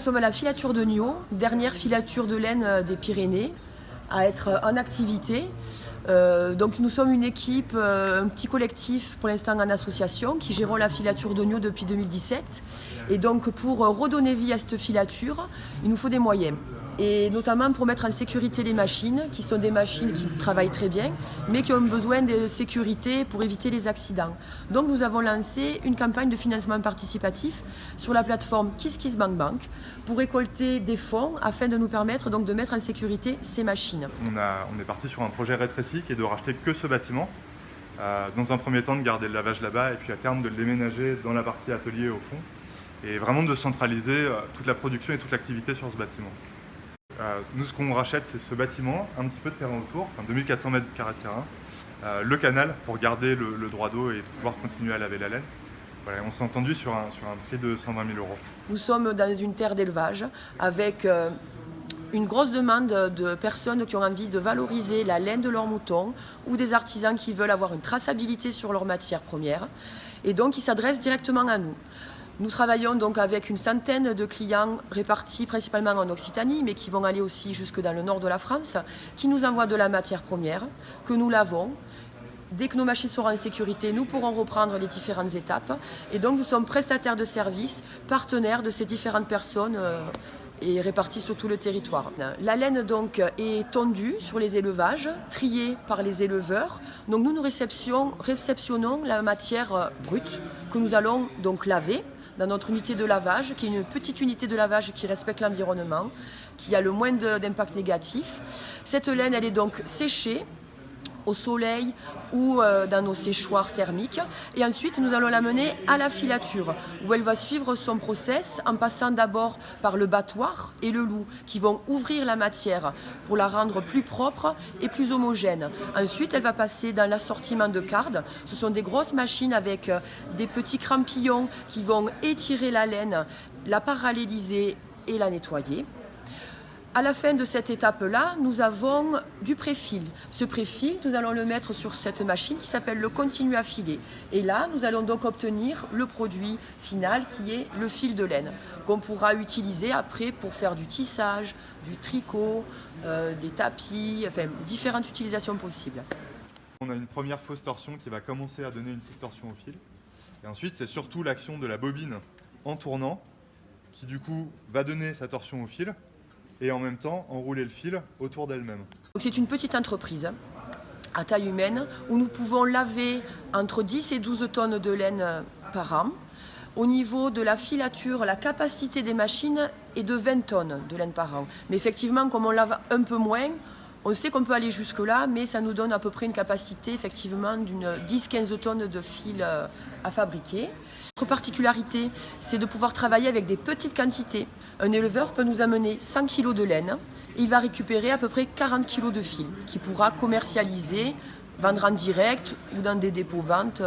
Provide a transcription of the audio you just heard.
sommes à la filature de Niaux, dernière filature de laine des Pyrénées, à être en activité. Donc nous sommes une équipe, un petit collectif pour l'instant en association qui gérons la filature de Niaux depuis 2017. Et donc pour redonner vie à cette filature, il nous faut des moyens. Et notamment pour mettre en sécurité les machines, qui sont des machines qui travaillent très bien, mais qui ont besoin de sécurité pour éviter les accidents. Donc nous avons lancé une campagne de financement participatif sur la plateforme KissKissBankBank pour récolter des fonds afin de nous permettre donc de mettre en sécurité ces machines. On est parti sur un projet rétréci qui est de racheter que ce bâtiment. Dans un premier temps de garder le lavage là-bas et puis à terme de le déménager dans la partie atelier au fond. Et vraiment de centraliser toute la production et toute l'activité sur ce bâtiment. Nous, ce qu'on rachète, c'est ce bâtiment, un petit peu de terrain autour, enfin 2400 mètres carrés de terrain, le canal pour garder le droit d'eau et pouvoir continuer à laver la laine. Voilà, on s'est entendu sur un prix de 120 000 €. Nous sommes dans une terre d'élevage avec une grosse demande de personnes qui ont envie de valoriser la laine de leurs moutons ou des artisans qui veulent avoir une traçabilité sur leurs matières premières et donc ils s'adressent directement à nous. Nous travaillons donc avec une centaine de clients répartis principalement en Occitanie, mais qui vont aller aussi jusque dans le nord de la France, qui nous envoient de la matière première, que nous lavons. Dès que nos machines seront en sécurité, nous pourrons reprendre les différentes étapes. Et donc nous sommes prestataires de services, partenaires de ces différentes personnes et répartis sur tout le territoire. La laine donc est tondue sur les élevages, triée par les éleveurs. Donc nous réceptionnons la matière brute que nous allons donc laver dans notre unité de lavage, qui est une petite unité de lavage qui respecte l'environnement, qui a le moins d'impact négatif. Cette laine, elle est donc séchée au soleil ou dans nos séchoirs thermiques. Et ensuite, nous allons l'amener à la filature, où elle va suivre son process en passant d'abord par le battoir et le lout, qui vont ouvrir la matière pour la rendre plus propre et plus homogène. Ensuite, elle va passer dans l'assortiment de cardes. Ce sont des grosses machines avec des petits crampillons qui vont étirer la laine, la paralléliser et la nettoyer. À la fin de cette étape-là, nous avons du préfil. Ce préfil, nous allons le mettre sur cette machine qui s'appelle le continu à filer. Et là, nous allons donc obtenir le produit final qui est le fil de laine, qu'on pourra utiliser après pour faire du tissage, du tricot, des tapis, enfin différentes utilisations possibles. On a une première fausse torsion qui va commencer à donner une petite torsion au fil. Et ensuite, c'est surtout l'action de la bobine en tournant qui du coup va donner sa torsion au fil. Et en même temps enrouler le fil autour d'elle-même. C'est une petite entreprise à taille humaine où nous pouvons laver entre 10 et 12 tonnes de laine par an. Au niveau de la filature, la capacité des machines est de 20 tonnes de laine par an. Mais effectivement, comme on lave un peu moins, on sait qu'on peut aller jusque-là, mais ça nous donne à peu près une capacité effectivement d'une 10-15 tonnes de fil à fabriquer. Notre particularité, c'est de pouvoir travailler avec des petites quantités. Un éleveur peut nous amener 100 kg de laine et il va récupérer à peu près 40 kg de fil qu'il pourra commercialiser, vendre en direct ou dans des dépôts-ventes.